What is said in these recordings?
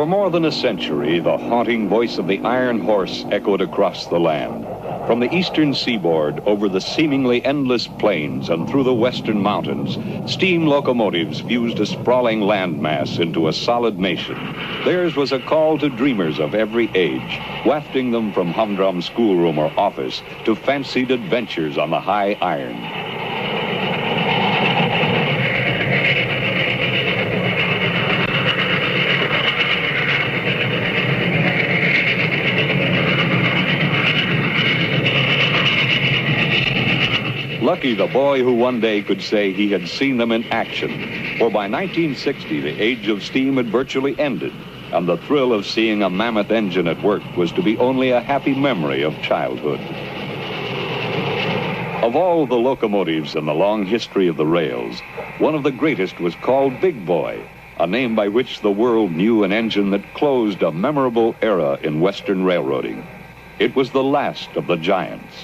For more than a century, the haunting voice of the iron horse echoed across the land. From the eastern seaboard, over the seemingly endless plains and through the western mountains, steam locomotives fused a sprawling landmass into a solid nation. Theirs was a call to dreamers of every age, wafting them from humdrum schoolroom or office to fancied adventures on the high iron. Lucky the boy who one day could say he had seen them in action, for by 1960 the age of steam had virtually ended, and the thrill of seeing a mammoth engine at work was to be only a happy memory of childhood. Of all the locomotives in the long history of the rails, one of the greatest was called Big Boy, a name by which the world knew an engine that closed a memorable era in Western railroading. It was the last of the giants.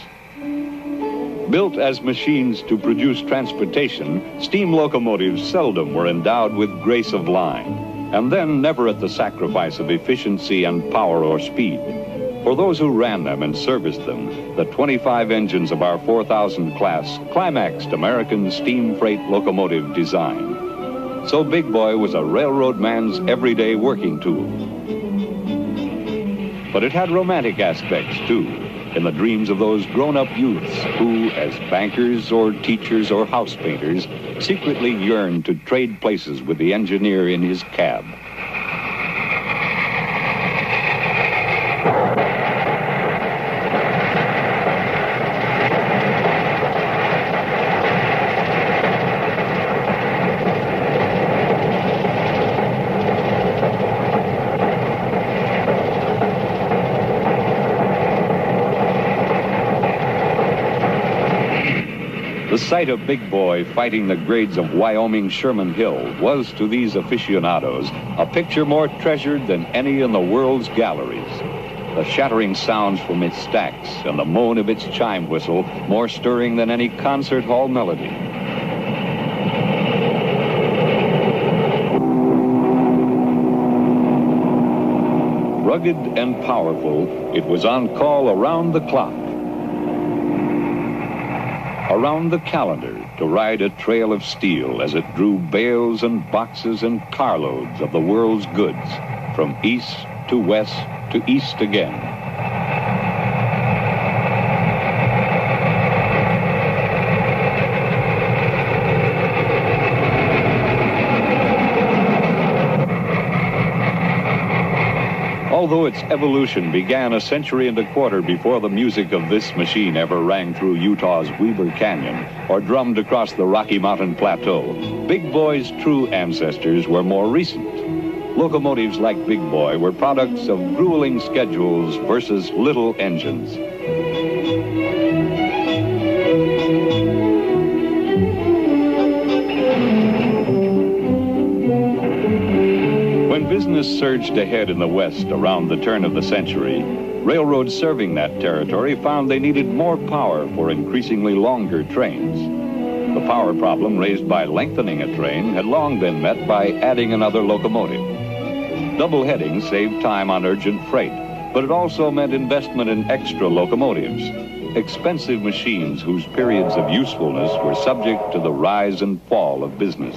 Built as machines to produce transportation, steam locomotives seldom were endowed with grace of line, and then never at the sacrifice of efficiency and power or speed. For those who ran them and serviced them, the 25 engines of our 4000 class climaxed American steam freight locomotive design. So Big Boy was a railroad man's everyday working tool. But it had romantic aspects, too, in the dreams of those grown-up youths who, as bankers or teachers or house painters, secretly yearned to trade places with the engineer in his cab. The sight of Big Boy fighting the grades of Wyoming Sherman Hill was, to these aficionados, a picture more treasured than any in the world's galleries. The shattering sounds from its stacks and the moan of its chime whistle more stirring than any concert hall melody. Rugged and powerful, it was on call around the clock, around the calendar, to ride a trail of steel as it drew bales and boxes and carloads of the world's goods from east to west to east again. Although its evolution began a century and a quarter before the music of this machine ever rang through Utah's Weber Canyon or drummed across the Rocky Mountain Plateau, Big Boy's true ancestors were more recent. Locomotives like Big Boy were products of grueling schedules versus little engines. Business surged ahead in the West around the turn of the century. Railroads serving that territory found they needed more power for increasingly longer trains. The power problem raised by lengthening a train had long been met by adding another locomotive. Double heading saved time on urgent freight, but it also meant investment in extra locomotives, expensive machines whose periods of usefulness were subject to the rise and fall of business.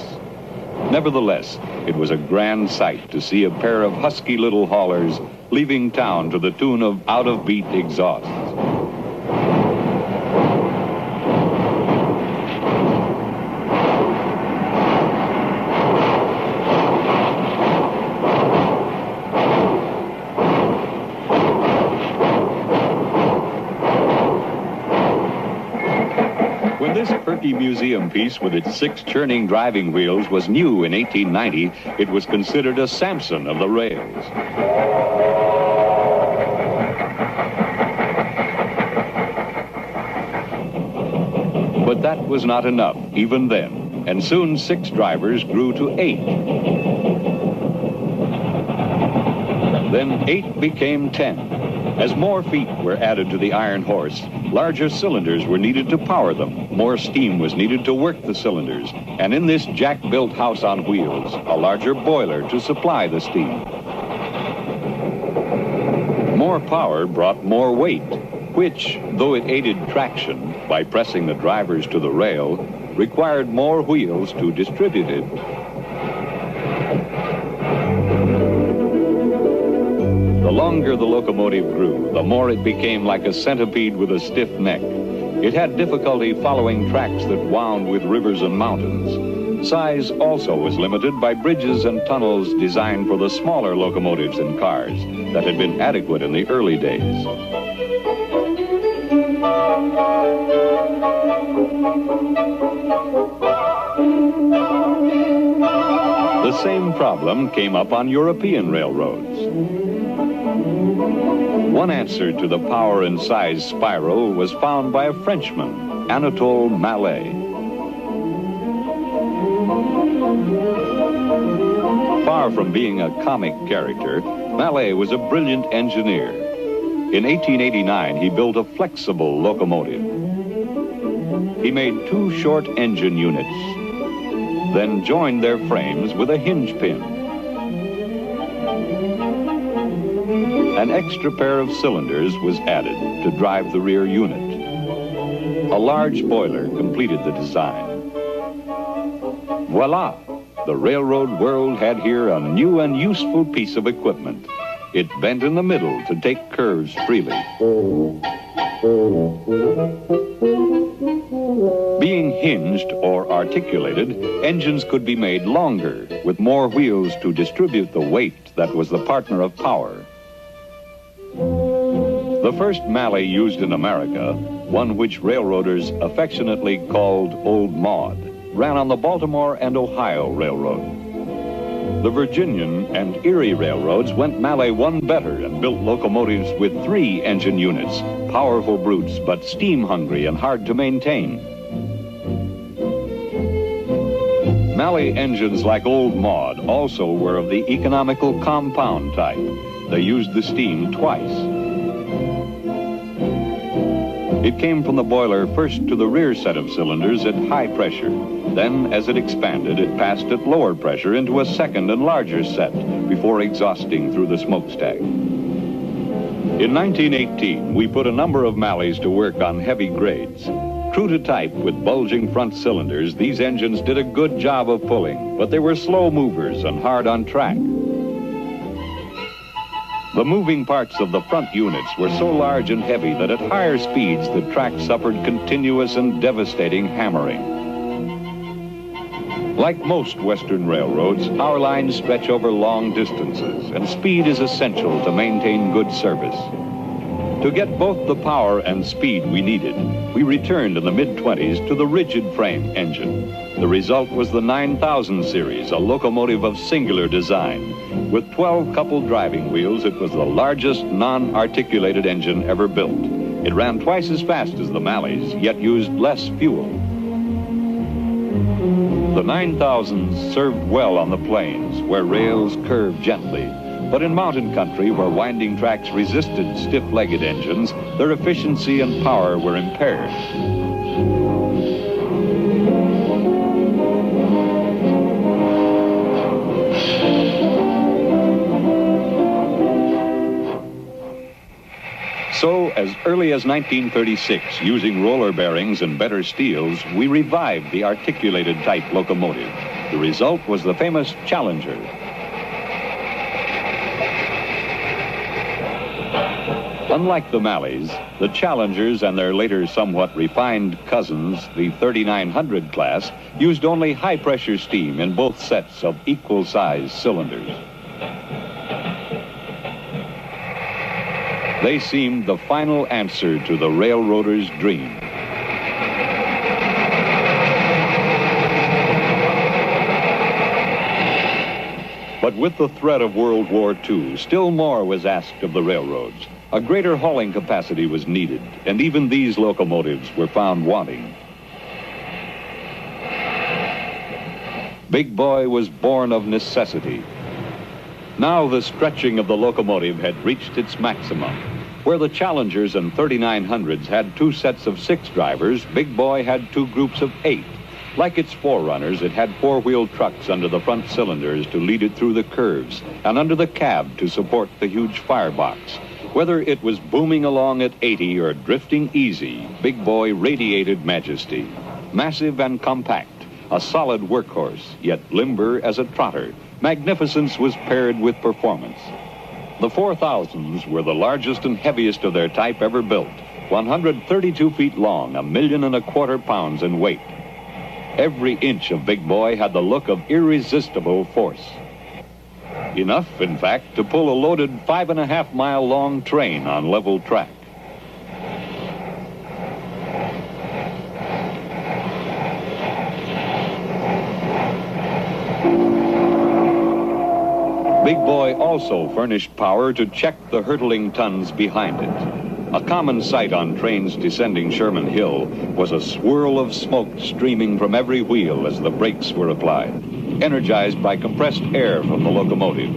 Nevertheless, it was a grand sight to see a pair of husky little haulers leaving town to the tune of out-of-beat exhausts. This perky museum piece with its 6 churning driving wheels was new in 1890. It was considered a Samson of the rails. But that was not enough, even then, and soon 6 drivers grew to 8. Then 8 became 10. As more feet were added to the iron horse, larger cylinders were needed to power them. More steam was needed to work the cylinders. And in this jack-built house on wheels, a larger boiler to supply the steam. more power brought more weight, which, though it aided traction by pressing the drivers to the rail, required more wheels to distribute it. The longer the locomotive grew, the more it became like a centipede with a stiff neck. It had difficulty following tracks that wound with rivers and mountains. Size also was limited by bridges and tunnels designed for the smaller locomotives and cars that had been adequate in the early days. The same problem came up on European railroads. One answer to the power and size spiral was found by a Frenchman, Anatole Mallet. Far from being a comic character, Mallet was a brilliant engineer. In 1889, he built a flexible locomotive. He made 2 short engine units, then joined their frames with a hinge pin. An extra pair of cylinders was added to drive the rear unit. A large boiler completed the design. Voila! The railroad world had here a new and useful piece of equipment. It bent in the middle to take curves freely. Being hinged or articulated, engines could be made longer, with more wheels to distribute the weight that was the partner of power. The first Mallet used in America, one which railroaders affectionately called Old Maud, ran on the Baltimore and Ohio Railroad. The Virginian and Erie railroads went Mallet one better and built locomotives with 3 engine units, powerful brutes but steam-hungry and hard to maintain. Mallet engines like Old Maud also were of the economical compound type. They used the steam twice. It came from the boiler first to the rear set of cylinders at high pressure. Then, as it expanded, it passed at lower pressure into a second and larger set before exhausting through the smokestack. In 1918, we put a number of Mallets to work on heavy grades. True to type with bulging front cylinders, these engines did a good job of pulling, but they were slow movers and hard on track. The moving parts of the front units were so large and heavy that at higher speeds the track suffered continuous and devastating hammering. Like most Western railroads, our lines stretch over long distances, and speed is essential to maintain good service. To get both the power and speed we needed, we returned in the mid-20s to the rigid frame engine. The result was the 9000 series, a locomotive of singular design. With 12 coupled driving wheels, it was the largest non-articulated engine ever built. It ran twice as fast as the Mallets, yet used less fuel. The 9000s served well on the plains, where rails curved gently. But in mountain country, where winding tracks resisted stiff-legged engines, their efficiency and power were impaired. So, as early as 1936, using roller bearings and better steels, we revived the articulated type locomotive. The result was the famous Challenger. Unlike the Mallets, the Challengers and their later somewhat refined cousins, the 3900 class, used only high-pressure steam in both sets of equal-sized cylinders. They seemed the final answer to the railroader's dream. But with the threat of World War II, still more was asked of the railroads. A greater hauling capacity was needed, and even these locomotives were found wanting. Big Boy was born of necessity. Now the stretching of the locomotive had reached its maximum. Where the Challengers and 3900s had 2 sets of 6 drivers, Big Boy had 2 groups of 8. Like its forerunners, it had 4-wheel trucks under the front cylinders to lead it through the curves, and under the cab to support the huge firebox. Whether it was booming along at 80 or drifting easy, Big Boy radiated majesty. Massive and compact, a solid workhorse, yet limber as a trotter, magnificence was paired with performance. The 4000s were the largest and heaviest of their type ever built, 132 feet long, 1.25 million pounds in weight. Every inch of Big Boy had the look of irresistible force. Enough, in fact, to pull a loaded 5.5-mile long train on level track. Big Boy also furnished power to check the hurtling tons behind it. A common sight on trains descending Sherman Hill was a swirl of smoke streaming from every wheel as the brakes were applied, energized by compressed air from the locomotive.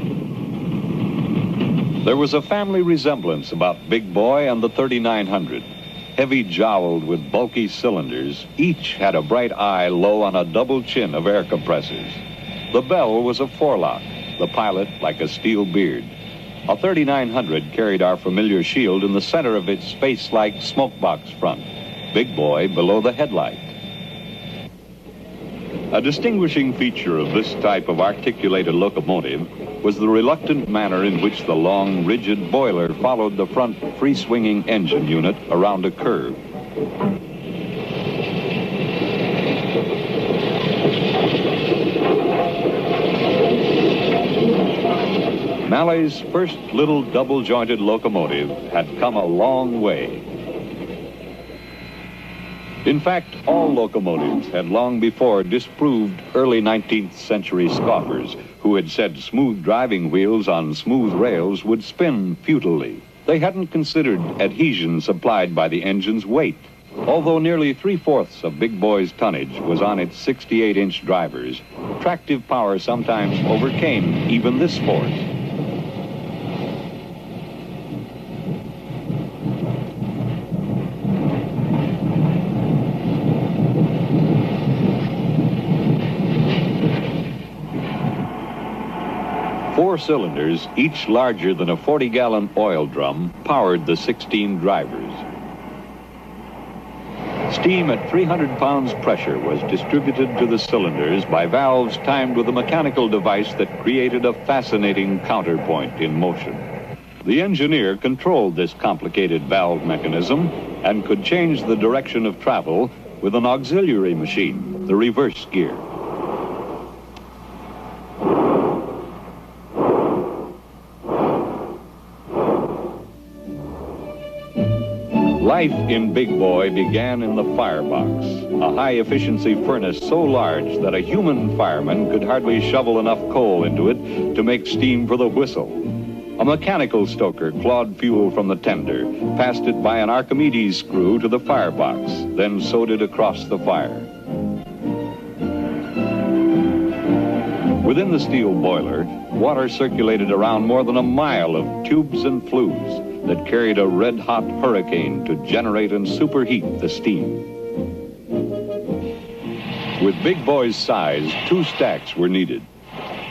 There was a family resemblance about Big Boy and the 3900. Heavy-jowled with bulky cylinders, each had a bright eye low on a double chin of air compressors. The bell was a forelock, the pilot like a steel beard. A 3900 carried our familiar shield in the center of its space-like smokebox front, Big Boy below the headlight. A distinguishing feature of this type of articulated locomotive was the reluctant manner in which the long, rigid boiler followed the front free-swinging engine unit around a curve. Mallay's first little double-jointed locomotive had come a long way. In fact, all locomotives had long before disproved early 19th century scoffers who had said smooth driving wheels on smooth rails would spin futilely. They hadn't considered adhesion supplied by the engine's weight. Although nearly 3/4 of Big Boy's tonnage was on its 68-inch drivers, tractive power sometimes overcame even this force. Four cylinders, each larger than a 40-gallon oil drum, powered the 16 drivers. Steam at 300 pounds pressure was distributed to the cylinders by valves timed with a mechanical device that created a fascinating counterpoint in motion. The engineer controlled this complicated valve mechanism and could change the direction of travel with an auxiliary machine, the reverse gear. Life in Big Boy began in the firebox, a high-efficiency furnace so large that a human fireman could hardly shovel enough coal into it to make steam for the whistle. A mechanical stoker clawed fuel from the tender, passed it by an Archimedes screw to the firebox, then sewed it across the fire. Within the steel boiler, water circulated around more than a mile of tubes and flues that carried a red-hot hurricane to generate and superheat the steam. With Big Boy's size, 2 stacks were needed.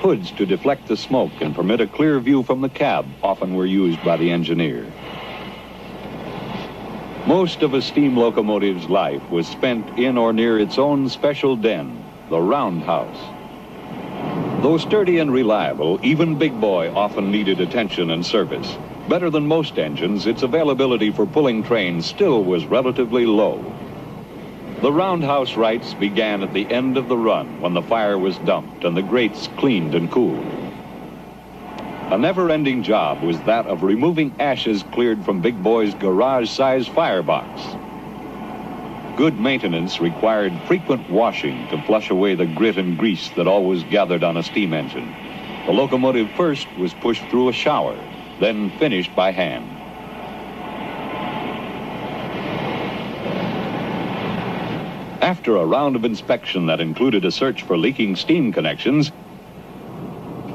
Hoods to deflect the smoke and permit a clear view from the cab often were used by the engineer. Most of a steam locomotive's life was spent in or near its own special den, the roundhouse. Though sturdy and reliable, even Big Boy often needed attention and service. Better than most engines, its availability for pulling trains still was relatively low. The roundhouse rights began at the end of the run when the fire was dumped and the grates cleaned and cooled. A never-ending job was that of removing ashes cleared from Big Boy's garage-sized firebox. Good maintenance required frequent washing to flush away the grit and grease that always gathered on a steam engine. The locomotive first was pushed through a shower, then finished by hand. After a round of inspection that included a search for leaking steam connections,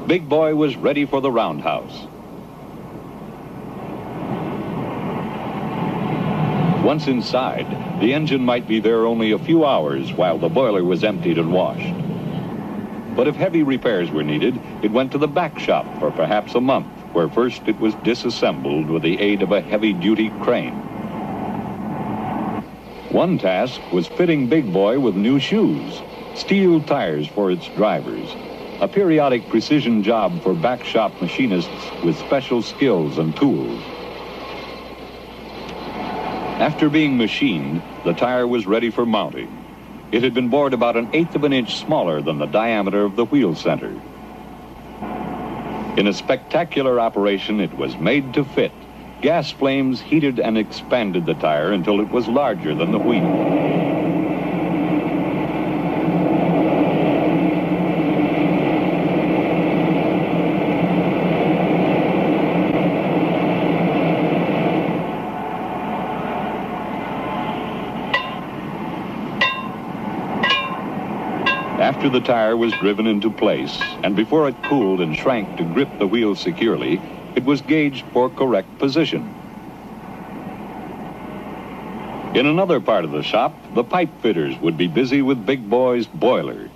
Big Boy was ready for the roundhouse. Once inside, the engine might be there only a few hours while the boiler was emptied and washed. But if heavy repairs were needed, it went to the back shop for perhaps a month. where first it was disassembled with the aid of a heavy-duty crane. One task was fitting Big Boy with new shoes, steel tires for its drivers, a periodic precision job for back shop machinists with special skills and tools. After being machined, the tire was ready for mounting. It had been bored about 1/8 of an inch smaller than the diameter of the wheel center. In a spectacular operation, it was made to fit. Gas flames heated and expanded the tire until it was larger than the wheel. After the tire was driven into place, and before it cooled and shrank to grip the wheel securely, it was gauged for correct position. In another part of the shop, the pipe fitters would be busy with Big Boy's boiler.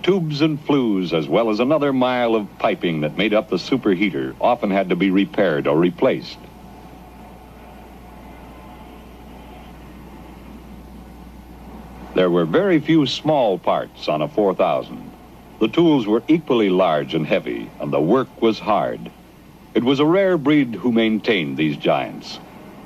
Tubes and flues, as well as another mile of piping that made up the superheater, often had to be repaired or replaced. There were very few small parts on a 4000. The tools were equally large and heavy, and the work was hard. It was a rare breed who maintained these giants,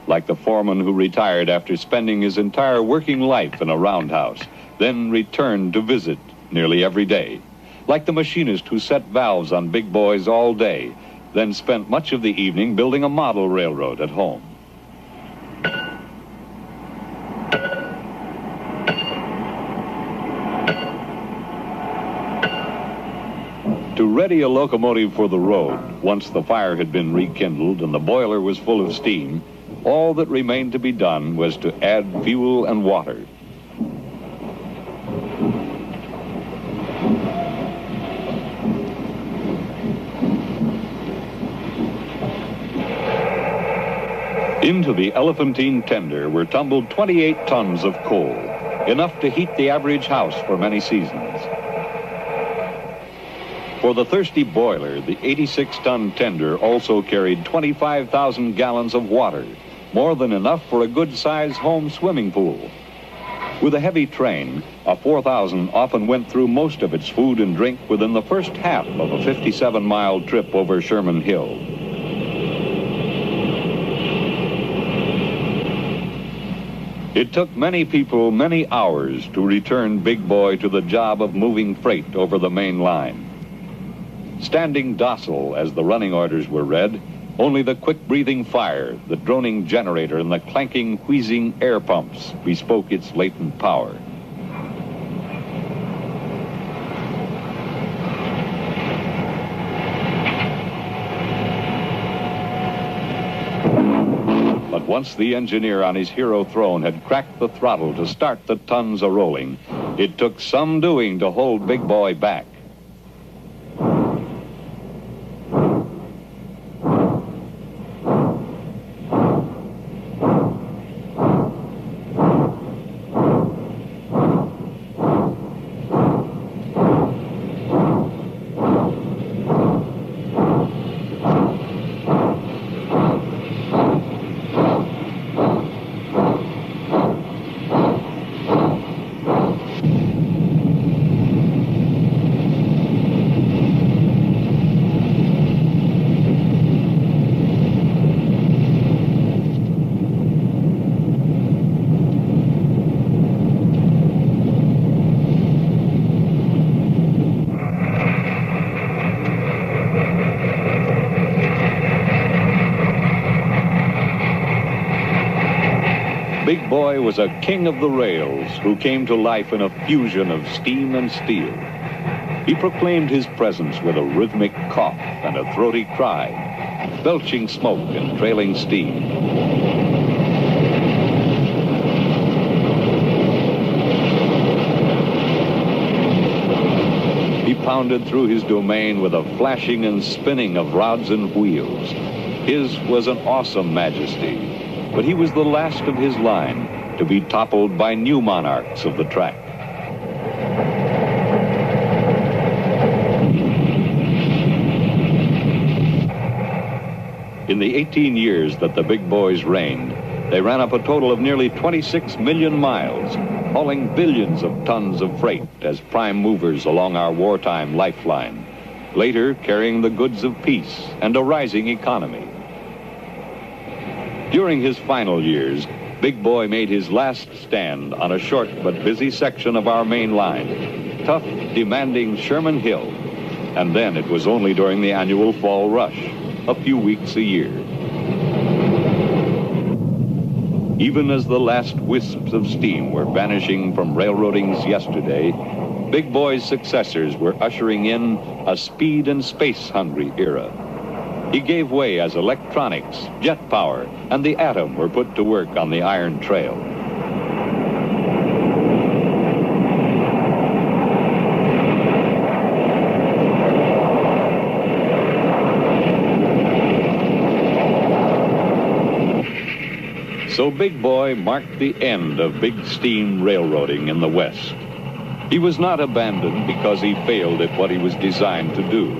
like the foreman who retired after spending his entire working life in a roundhouse, then returned to visit nearly every day, like the machinist who set valves on Big Boys all day, then spent much of the evening building a model railroad at home. To ready a locomotive for the road, once the fire had been rekindled and the boiler was full of steam, all that remained to be done was to add fuel and water. Into the elephantine tender were tumbled 28 tons of coal, enough to heat the average house for many seasons. For the thirsty boiler, the 86-ton tender also carried 25,000 gallons of water, more than enough for a good-sized home swimming pool. With a heavy train, a 4000 often went through most of its food and drink within the first half of a 57-mile trip over Sherman Hill. It took many people many hours to return Big Boy to the job of moving freight over the main line. Standing docile as the running orders were read, only the quick-breathing fire, the droning generator, and the clanking, wheezing air pumps bespoke its latent power. But once the engineer on his hero throne had cracked the throttle to start the tons a-rolling, it took some doing to hold Big Boy back. Big Boy was a king of the rails who came to life in a fusion of steam and steel. He proclaimed his presence with a rhythmic cough and a throaty cry, belching smoke and trailing steam. He pounded through his domain with a flashing and spinning of rods and wheels. His was an awesome majesty, but he was the last of his line to be toppled by new monarchs of the track. In the 18 years that the big boys reigned, they ran up a total of nearly 26 million miles, hauling billions of tons of freight as prime movers along our wartime lifeline, later carrying the goods of peace and a rising economy. During his final years, Big Boy made his last stand on a short but busy section of our main line, tough, demanding Sherman Hill. And then it was only during the annual fall rush, a few weeks a year. Even as the last wisps of steam were vanishing from railroading's yesterday, Big Boy's successors were ushering in a speed and space-hungry era. He gave way as electronics, jet power, and the atom were put to work on the iron trail. So Big Boy marked the end of big steam railroading in the West. He was not abandoned because he failed at what he was designed to do,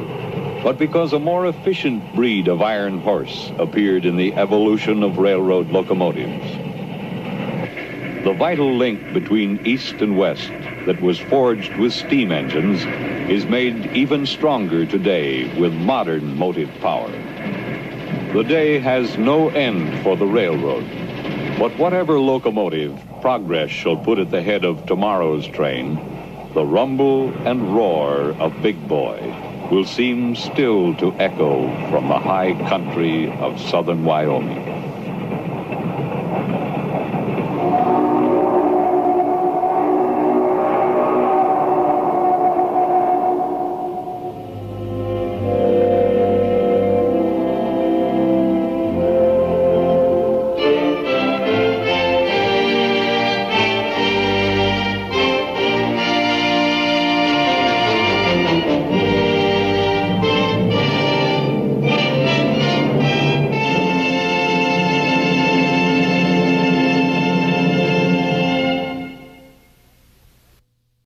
but because a more efficient breed of iron horse appeared in the evolution of railroad locomotives. The vital link between East and West that was forged with steam engines is made even stronger today with modern motive power. The day has no end for the railroad, but whatever locomotive progress shall put at the head of tomorrow's train, the rumble and roar of Big Boy will seem still to echo from the high country of southern Wyoming.